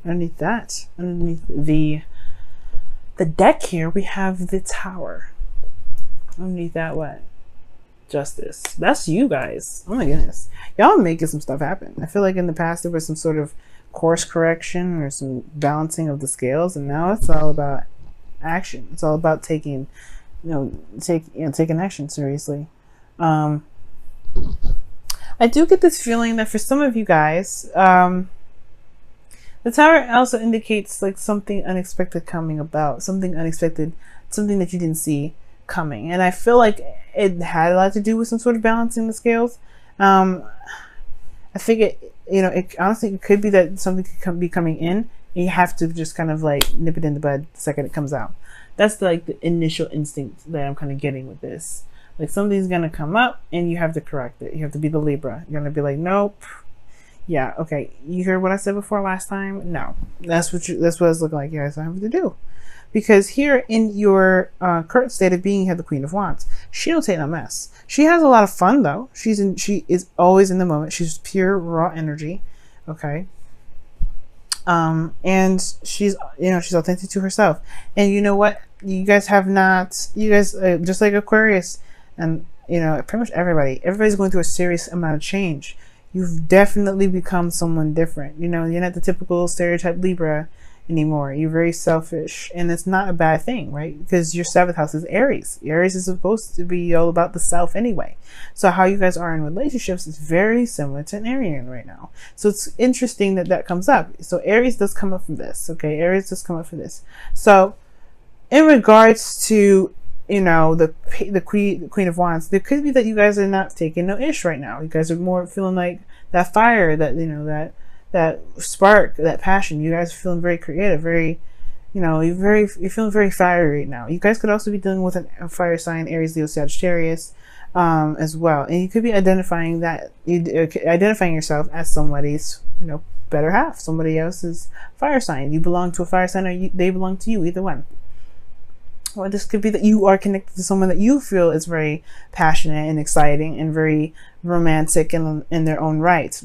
underneath that, underneath the deck here, we have the Tower. Underneath that, what? Justice. That's you guys. Oh my goodness. Y'all making some stuff happen. I feel like in the past there was some sort of course correction or some balancing of the scales, and now it's all about action. It's all about taking, taking action seriously. I do get this feeling that for some of you guys, the Tower also indicates like something unexpected coming about, something unexpected, something that you didn't see coming. And I feel like it had a lot to do with some sort of balancing the scales. I think it honestly, it could be that something could be coming in and you have to just kind of like nip it in the bud the second it comes out. That's like the initial instinct that I'm kind of getting with this. Like something's gonna come up and you have to correct it. You have to be the Libra. You're gonna be like, nope. Yeah, okay. You heard what I said before last time? No. That's what it's looking like. Yeah, that's what I have to do. Because here in your current state of being, you have the Queen of Wands. She don't take no mess. She has a lot of fun though. She is always in the moment. She's pure raw energy. Okay. And she's authentic to herself. And you know what? You guys just like Aquarius and pretty much everybody's going through a serious amount of change. You've definitely become someone different. You're not the typical stereotype Libra anymore. You're very selfish, and it's not a bad thing, right? Because your 7th house is Aries. Aries is supposed to be all about the self anyway. So how you guys are in relationships is very similar to an Arian right now. So it's interesting that comes up. So Aries does come up from this. Okay, Aries does come up from this. So in regards to the Queen of Wands, there could be that you guys are not taking no ish right now. You guys are more feeling like that fire, that spark, that passion. You guys are feeling very creative, very, you're feeling very fiery right now. You guys could also be dealing with a fire sign, Aries, Leo, Sagittarius, as well. And you could be identifying yourself as somebody's, better half, somebody else's fire sign. You belong to a fire sign, or they belong to you, either one. Or this could be that you are connected to someone that you feel is very passionate and exciting and very romantic in their own right?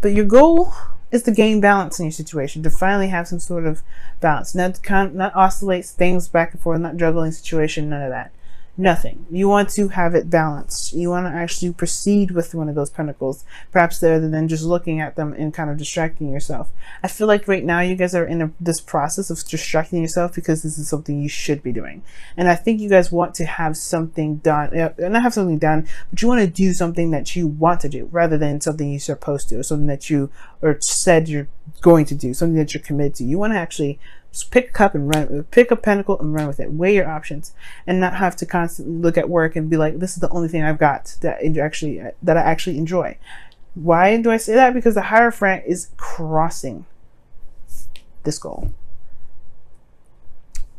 But your goal is to gain balance in your situation, to finally have some sort of balance, not oscillate things back and forth, not juggling situation, none of that. Nothing. You want to have it balanced. You want to actually proceed with one of those pentacles, perhaps rather than just looking at them and kind of distracting yourself. I feel like right now you guys are in this process of distracting yourself because this is something you should be doing. And I think you guys want to have something done, not have something done, but you want to do something that you want to do rather than something you're supposed to, or something that you said you're going to do, something that you're committed to. You want to actually just pick a cup and run, pick a pentacle and run with it. Weigh your options and not have to constantly look at work and be like, this is the only thing I've got that I actually enjoy. Why do I say that? Because the Hierophant is crossing this goal,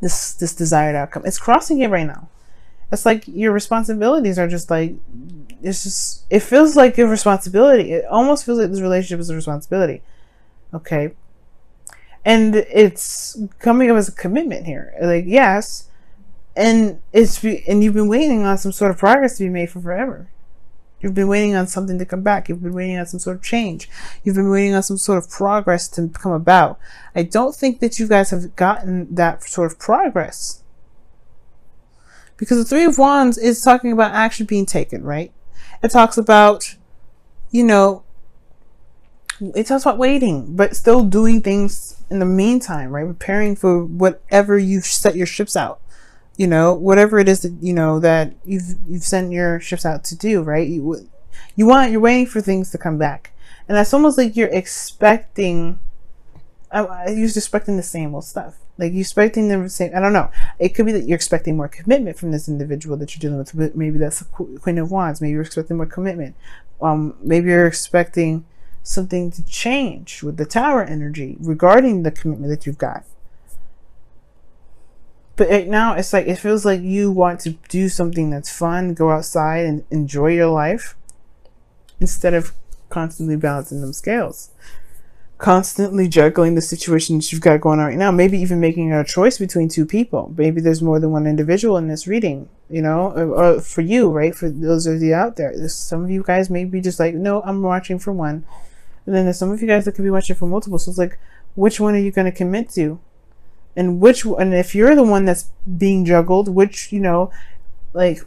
this desired outcome. It's crossing it right now. It's like your responsibilities are just like, it feels like a responsibility. It almost feels like this relationship is a responsibility. Okay. And it's coming up as a commitment here. Like, yes. And you've been waiting on some sort of progress to be made for forever. You've been waiting on something to come back. You've been waiting on some sort of change. You've been waiting on some sort of progress to come about. I don't think that you guys have gotten that sort of progress. Because the Three of Wands is talking about action being taken, right? It talks about, it talks about waiting, but still doing things in the meantime, right? Preparing for whatever you've set your ships out, whatever it is that, that you've sent your ships out to do, right? You're waiting for things to come back. And that's almost like you're expecting, you're expecting the same old stuff. Like you're expecting the same, I don't know. It could be that you're expecting more commitment from this individual that you're dealing with. Maybe that's the Queen of Wands. Maybe you're expecting more commitment. Maybe you're expecting something to change with the Tower energy regarding the commitment that you've got. But right now it's like, it feels like you want to do something that's fun, go outside and enjoy your life instead of constantly balancing them scales, constantly juggling the situations you've got going on right now. Maybe even making a choice between two people. Maybe there's more than one individual in this reading, or for you, right? For those of you out there, there's some of you guys may be just like, no, I'm watching for one. And then there's some of you guys that could be watching for multiple. So it's like, which one are you going to commit to? And if you're the one that's being juggled, which, like,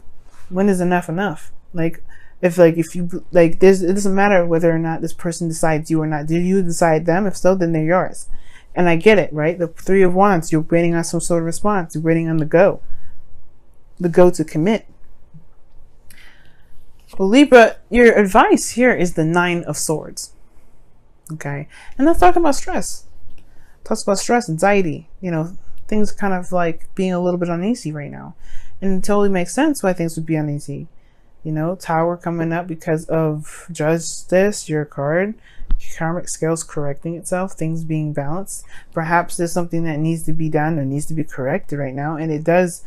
when is enough enough? Like, if you, like, it doesn't matter whether or not this person decides you or not. Do you decide them? If so, then they're yours. And I get it, right? The Three of Wands, you're waiting on some sort of response. You're waiting on the go to commit. Well, Libra, your advice here is the Nine of Swords. Okay. And that's talking about stress. Talks about stress, anxiety, things kind of like being a little bit uneasy right now. And it totally makes sense why things would be uneasy. Tower coming up because of justice, your card, karmic scales correcting itself, things being balanced. Perhaps there's something that needs to be done or needs to be corrected right now. And it's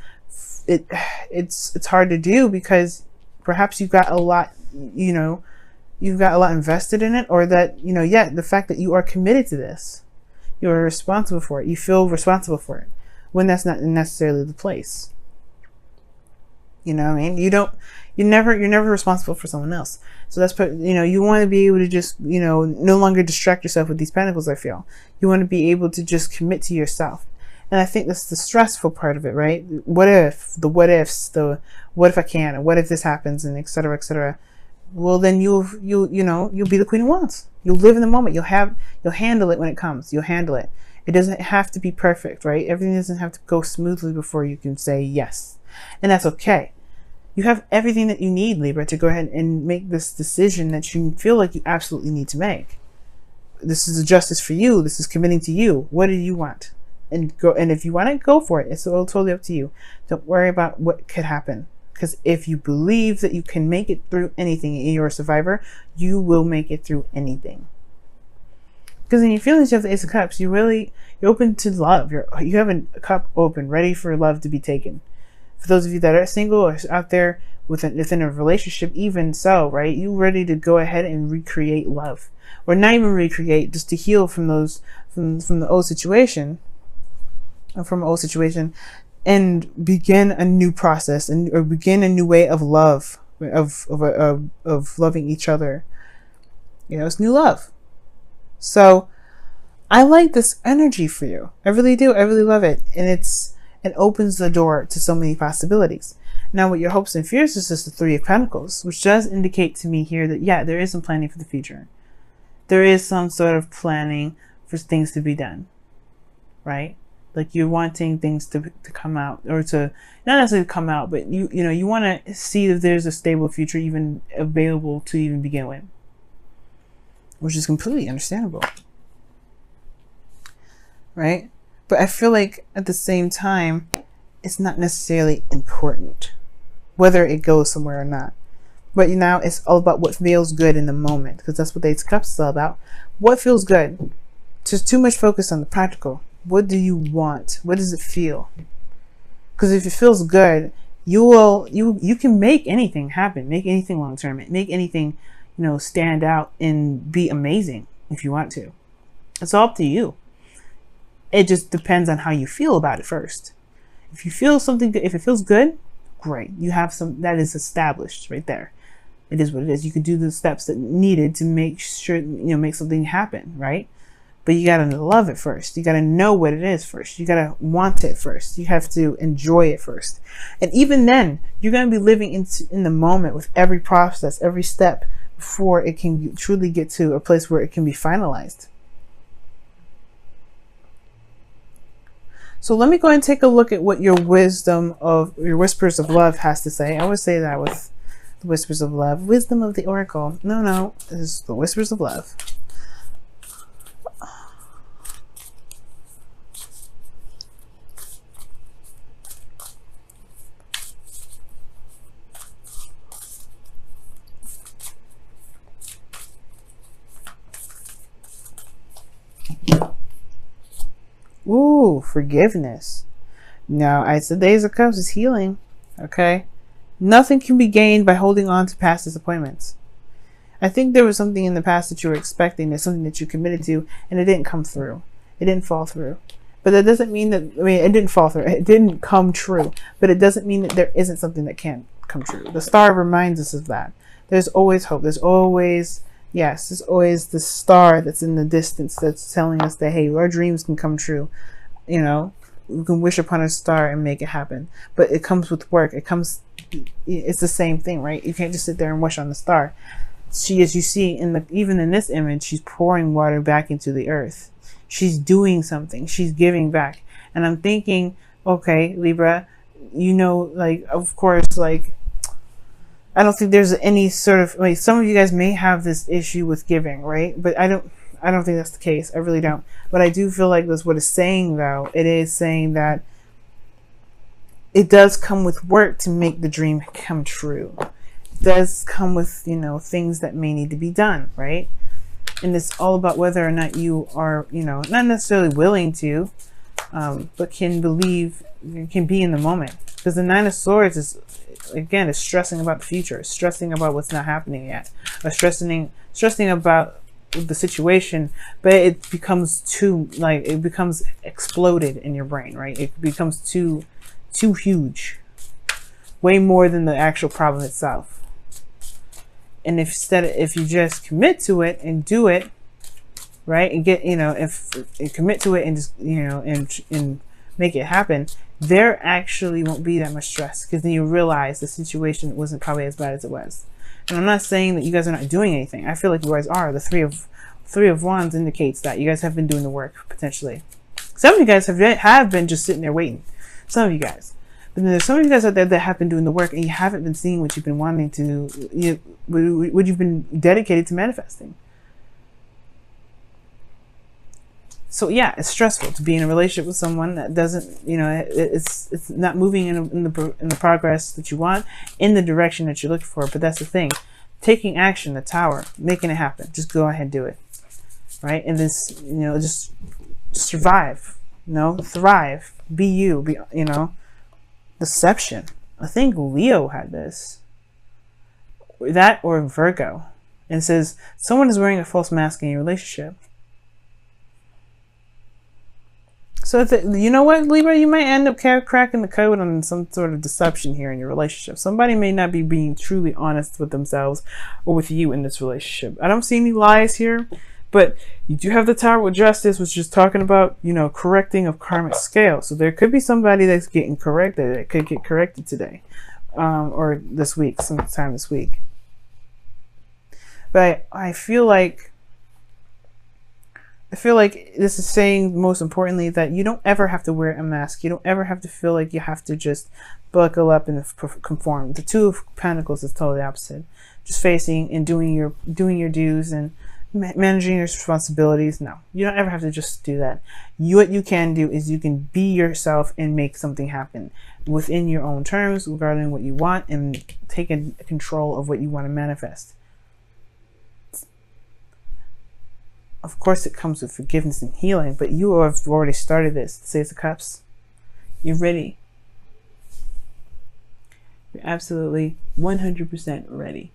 hard to do because perhaps you've got a lot, you've got a lot invested in it, or that, the fact that you are committed to this. You're responsible for it. You feel responsible for it when that's not necessarily the place. You know what I mean? You're never responsible for someone else. So that's, you want to be able to just, no longer distract yourself with these pentacles, I feel. You want to be able to just commit to yourself. And I think that's the stressful part of it, right? What if, the what ifs, the what if I can't, and what if this happens, and et cetera, et cetera. Well, then you'll be the Queen of Wands. You'll live in the moment. You'll handle it when it comes. You'll handle it. It doesn't have to be perfect, right? Everything doesn't have to go smoothly before you can say yes. And that's okay. You have everything that you need, Libra, to go ahead and make this decision that you feel like you absolutely need to make. This is a justice for you. This is committing to you. What do you want? And if you want it, go for it. It's all totally up to you. Don't worry about what could happen. Because if you believe that you can make it through anything and you're a survivor, you will make it through anything. Because in your feelings, you have the Ace of Cups. You're open to love. You have a cup open, ready for love to be taken. For those of you that are single or out there within a relationship, even so, right? You're ready to go ahead and recreate love. Or not even recreate, just to heal from the old situation. From an old situation. And begin a new process, or begin a new way of love, of loving each other. It's new love. So I like this energy for you. I really do. I really love it. And it opens the door to so many possibilities. Now, what your hopes and fears is just the Three of Pentacles, which does indicate to me here that, yeah, there is some planning for the future. There is some sort of planning for things to be done, right? Like you're wanting things to come out, or to not necessarily come out, but you want to see if there's a stable future even available to even begin with, which is completely understandable, right? But I feel like at the same time, it's not necessarily important whether it goes somewhere or not. But it's all about what feels good in the moment, because that's what the Ace of Cups is all about. What feels good? Just too much focus on the practical. What do you want? What does it feel? Because if it feels good, you can make anything happen, make anything long term, make anything, stand out and be amazing if you want to. It's all up to you. It just depends on how you feel about it first. If you feel something good, if it feels good, great. You have some that is established right there. It is what it is. You can do the steps that needed to make sure, make something happen, right? But you got to love it first. You got to know what it is first. You got to want it first. You have to enjoy it first. And even then, you're going to be living in the moment with every process, every step, before it can truly get to a place where it can be finalized. So let me go and take a look at what your Whispers of Love has to say. I always say that with the Whispers of Love. Wisdom of the Oracle. No, this is the Whispers of Love. Ooh, forgiveness. Now, I said the Ace of Cups is healing. Okay. Nothing can be gained by holding on to past disappointments. I think there was something in the past that you were expecting. There's something that you committed to, and it didn't come through. It didn't fall through. But that doesn't mean that, it didn't fall through. It didn't come true. But it doesn't mean that there isn't something that can't come true. The star reminds us of that. There's always hope. There's always Yes, there's always the star that's in the distance that's telling us that, hey, our dreams can come true. You know, we can wish upon a star and make it happen. But it comes with work. It's the same thing, right? You can't just sit there and wish on the star. She, as you see even in this image, she's pouring water back into the earth. She's doing something. She's giving back. And I'm thinking, okay, Libra, like, of course, like, I don't think there's any sort of, like, some of you guys may have this issue with giving, right? But I don't think that's the case. I really don't. But I do feel like that's what it's saying, though. It is saying that it does come with work to make the dream come true. It does come with, things that may need to be done, right? And it's all about whether or not you are, not necessarily willing to, but can be in the moment. Because the Nine of Swords is stressing about the future, stressing about what's not happening yet, or stressing about the situation, but it becomes it becomes exploded in your brain, right? It becomes too huge, way more than the actual problem itself. And if you just commit to it and do it, right, and get, and commit to it and just, and make it happen, there actually won't be that much stress, because then you realize the situation wasn't probably as bad as it was. And I'm not saying that you guys are not doing anything. I feel like you guys are. The Three of Wands indicates that you guys have been doing the work, potentially. Some of you guys have been just sitting there waiting. Some of you guys. But then there's some of you guys out there that have been doing the work, and you haven't been seeing what you've been wanting to, what you've been dedicated to manifesting. So yeah, it's stressful to be in a relationship with someone that doesn't, it's not moving in the progress that you want, in the direction that you're looking for. But that's the thing, taking action, the Tower, making it happen. Just go ahead and do it, right? And this, just survive, thrive, be you, deception. I think Leo had this, that, or Virgo, and it says someone is wearing a false mask in your relationship. So you know what, Libra, you might end up cracking the code on some sort of deception here in your relationship. Somebody may not be being truly honest with themselves or with you in this relationship. I don't see any lies here, but you do have the Tower with Justice, which is talking about, correcting of karmic scale. So there could be somebody that's getting corrected. It could get corrected today, or this week, sometime this week. But I feel like this is saying, most importantly, that you don't ever have to wear a mask. You don't ever have to feel like you have to just buckle up and conform. The Two of Pentacles is totally opposite. Just facing and doing your dues and managing your responsibilities. No, you don't ever have to just do that. What you can do is you can be yourself and make something happen within your own terms regarding what you want, and take control of what you want to manifest. Of course, it comes with forgiveness and healing, but you have already started this. The Sage of Cups. You're ready. You're absolutely 100% ready.